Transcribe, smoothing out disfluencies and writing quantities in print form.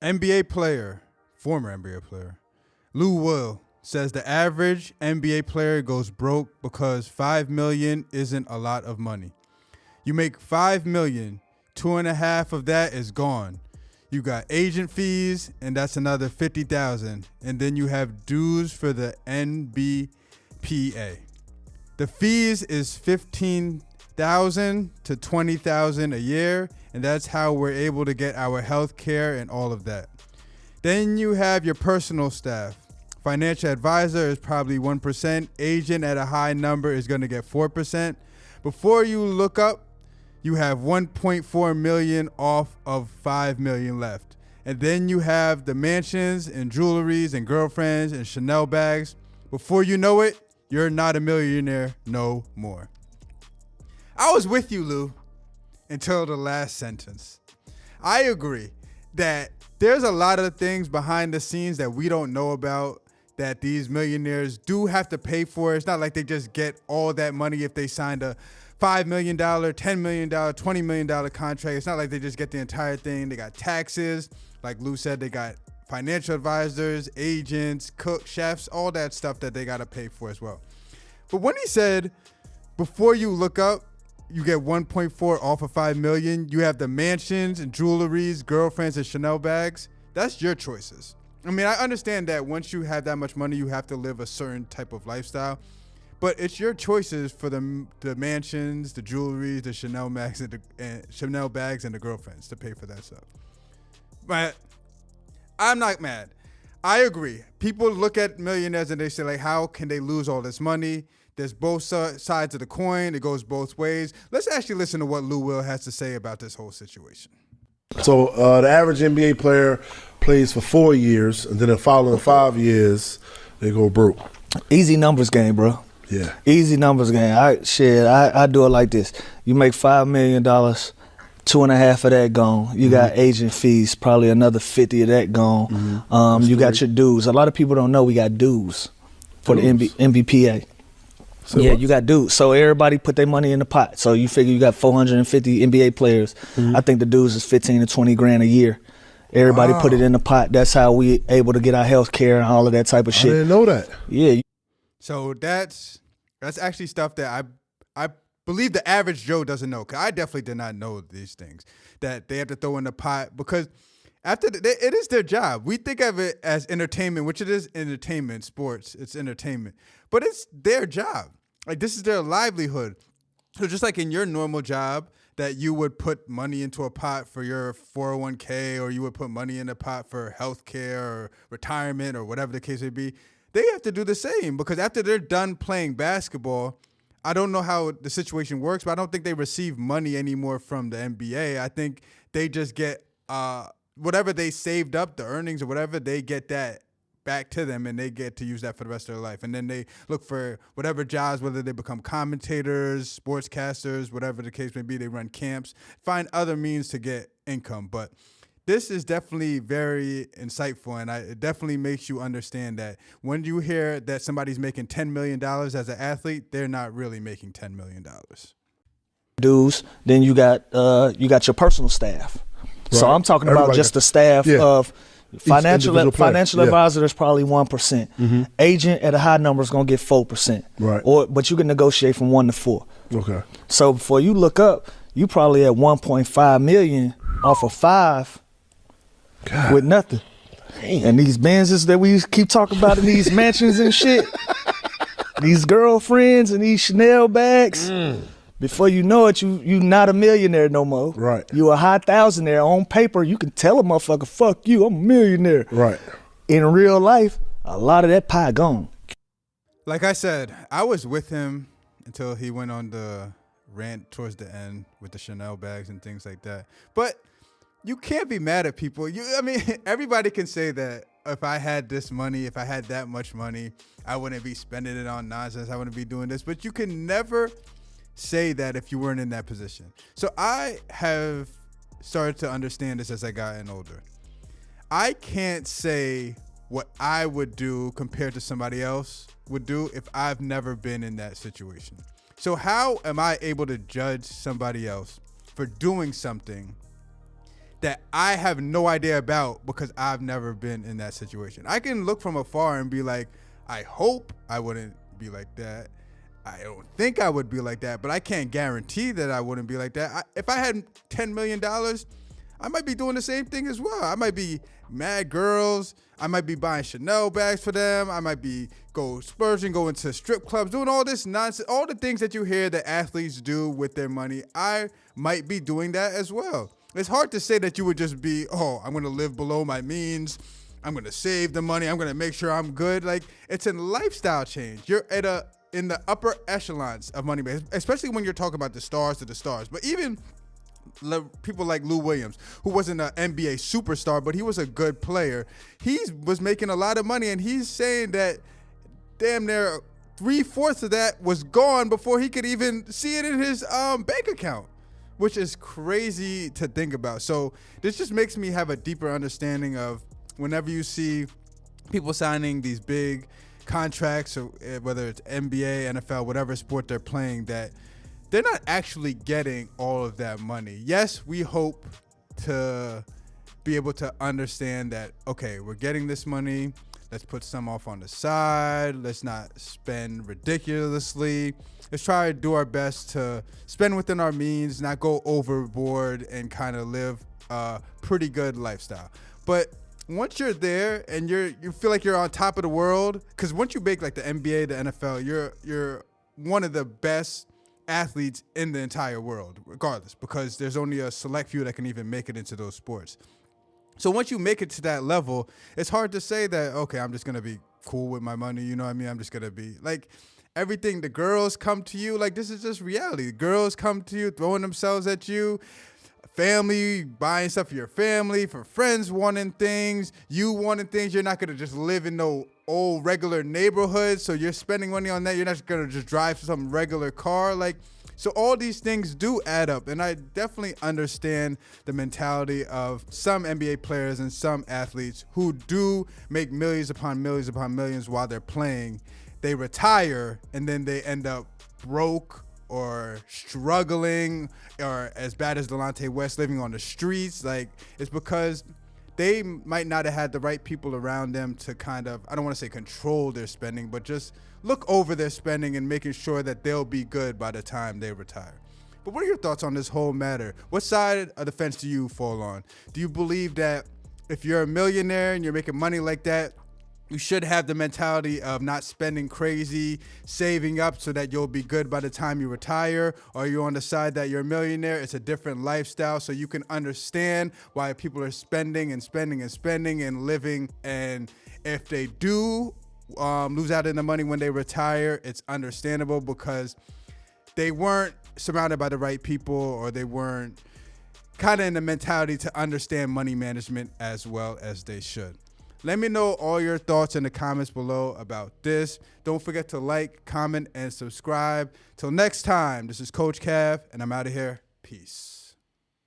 NBA player, former NBA player, Lou Will says the average NBA player goes broke because $5 million isn't a lot of money. You make $5 million, 2.5 of that is gone. You got agent fees, and that's another $50,000, and then you have dues for the NBPA. The fees is $15,000 to $20,000 a year, and that's how we're able to get our health care and all of that. Then you have your personal staff. Financial advisor is probably 1%. Agent at a high number is going to get 4%. Before you look up, you have 1.4 million off of 5 million left. And then you have the mansions and jewelries and girlfriends and Chanel bags. Before you know it, you're not a millionaire no more. I was with you, Lou, until the last sentence. I agree that there's a lot of things behind the scenes that we don't know about that these millionaires do have to pay for. It's not like they just get all that money if they signed a $5 million, $10 million, $20 million contract. It's not like they just get the entire thing. They got taxes. Like Lou said, they got financial advisors, agents, cooks, chefs, all that stuff that they got to pay for as well. But when he said, before you look up, you get 1.4 off of 5 million. You have the mansions and jewelries, girlfriends and Chanel bags. That's your choices. I mean, I understand that once you have that much money, you have to live a certain type of lifestyle. But it's your choices for the mansions, the jewelries, the Chanel bags, and Chanel bags and the girlfriends to pay for that stuff. But I'm not mad. I agree. People look at millionaires and they say, like, how can they lose all this money? There's both sides of the coin. It goes both ways. Let's actually listen to what Lou Will has to say about this whole situation. So the average NBA player plays for 4 years, and then the following 5 years, they go broke. Easy numbers game, bro. Yeah. Easy numbers game. I do it like this. You make $5 million, 2.5 of that gone. You got agent fees, probably another 50 of that gone. You got your dues. A lot of people don't know we got dues for the NBPA. So yeah, you got dues. So everybody put their money in the pot. So you figure you got 450 NBA players. I think the dues is 15 to 20 grand a year. Everybody put it in the pot. That's how we able to get our health care and all of that type of shit. I didn't know that. Yeah. So that's actually stuff that I believe the average Joe doesn't know. Cause I definitely did not know these things that they have to throw in the pot because it is their job. We think of it as entertainment, which it is entertainment, sports. It's entertainment, but it's their job. Like this is their livelihood. So just like in your normal job that you would put money into a pot for your 401k or you would put money in a pot for health care or retirement or whatever the case may be, they have to do the same because after they're done playing basketball, I don't know how the situation works, but I don't think they receive money anymore from the NBA. I think they just get whatever they saved up, the earnings or whatever, they get that back to them and they get to use that for the rest of their life. And then they look for whatever jobs, whether they become commentators, sportscasters, whatever the case may be, they run camps, find other means to get income. But this is definitely very insightful, and it definitely makes you understand that when you hear that somebody's making $10 million as an athlete, they're not really making $10 million. Dues. Then you got your personal staff. Right. So I'm talking about just the staff of financial advisor. There's probably 1%. Agent at a high number is gonna get 4%. Right. But you can negotiate from 1 to 4. Okay. So before you look up, you probably at 1.5 million off of 5. God. With nothing. Damn. And these Benzes that we keep talking about in these mansions and shit, these girlfriends and these Chanel bags, before you know it, you not a millionaire no more. Right. You a high thousandaire. On paper, you can tell a motherfucker, fuck you, I'm a millionaire. Right. In real life, a lot of that pie gone. Like I said, I was with him until he went on the rant towards the end with the Chanel bags and things like that. But you can't be mad at people. I mean, everybody can say that if I had this money, if I had that much money, I wouldn't be spending it on nonsense. I wouldn't be doing this. But you can never say that if you weren't in that position. So I have started to understand this as I gotten older. I can't say what I would do compared to somebody else would do if I've never been in that situation. So how am I able to judge somebody else for doing something that I have no idea about because I've never been in that situation. I can look from afar and be like, I hope I wouldn't be like that. I don't think I would be like that, but I can't guarantee that I wouldn't be like that. If I had $10 million, I might be doing the same thing as well. I might be mad girls. I might be buying Chanel bags for them. I might be go splurging, going to strip clubs, doing all this nonsense, all the things that you hear that athletes do with their money. I might be doing that as well. It's hard to say that you would just be, oh, I'm going to live below my means. I'm going to save the money. I'm going to make sure I'm good. Like, it's a lifestyle change. You're in the upper echelons of money, especially when you're talking about the stars of the stars. But even people like Lou Williams, who wasn't an NBA superstar, but he was a good player. He was making a lot of money, and he's saying that damn near 3/4 of that was gone before he could even see it in his bank account, which is crazy to think about. So this just makes me have a deeper understanding of whenever you see people signing these big contracts, or whether it's NBA, NFL, whatever sport they're playing, that they're not actually getting all of that money. Yes, we hope to be able to understand that, okay, we're getting this money. Let's put some off on the side. Let's not spend ridiculously. Let's try to do our best to spend within our means, not go overboard, and kind of live a pretty good lifestyle. But once you're there and you feel like you're on top of the world, because once you make like the NBA, the NFL, you're one of the best athletes in the entire world, regardless, because there's only a select few that can even make it into those sports. So once you make it to that level, it's hard to say that, okay, I'm just going to be cool with my money. You know what I mean? I'm just going to be like everything. The girls come to you. Like, this is just reality. The girls come to you, throwing themselves at you. Family, buying stuff for your family, for friends wanting things, you wanting things. You're not going to just live in no old regular neighborhood. So you're spending money on that. You're not going to just drive some regular car. Like, so all these things do add up, and I definitely understand the mentality of some NBA players and some athletes who do make millions upon millions while they're playing. They retire, and then they end up broke or struggling, or as bad as Delonte West, living on the streets. Like, it's because they might not have had the right people around them to kind of, I don't want to say control their spending, but just look over their spending and making sure that they'll be good by the time they retire. But what are your thoughts on this whole matter? What side of the fence do you fall on? Do you believe that if you're a millionaire and you're making money like that, you should have the mentality of not spending crazy, saving up so that you'll be good by the time you retire? Or are you on the side that you're a millionaire, it's a different lifestyle, so you can understand why people are spending and spending and spending and living, and if they do lose out on the money when they retire, it's understandable because they weren't surrounded by the right people, or they weren't kind of in the mentality to understand money management as well as they should. Let me know all your thoughts in the comments below about this. Don't forget to like, comment, and subscribe. Till next time, this is Coach Cav, and I'm out of here. Peace.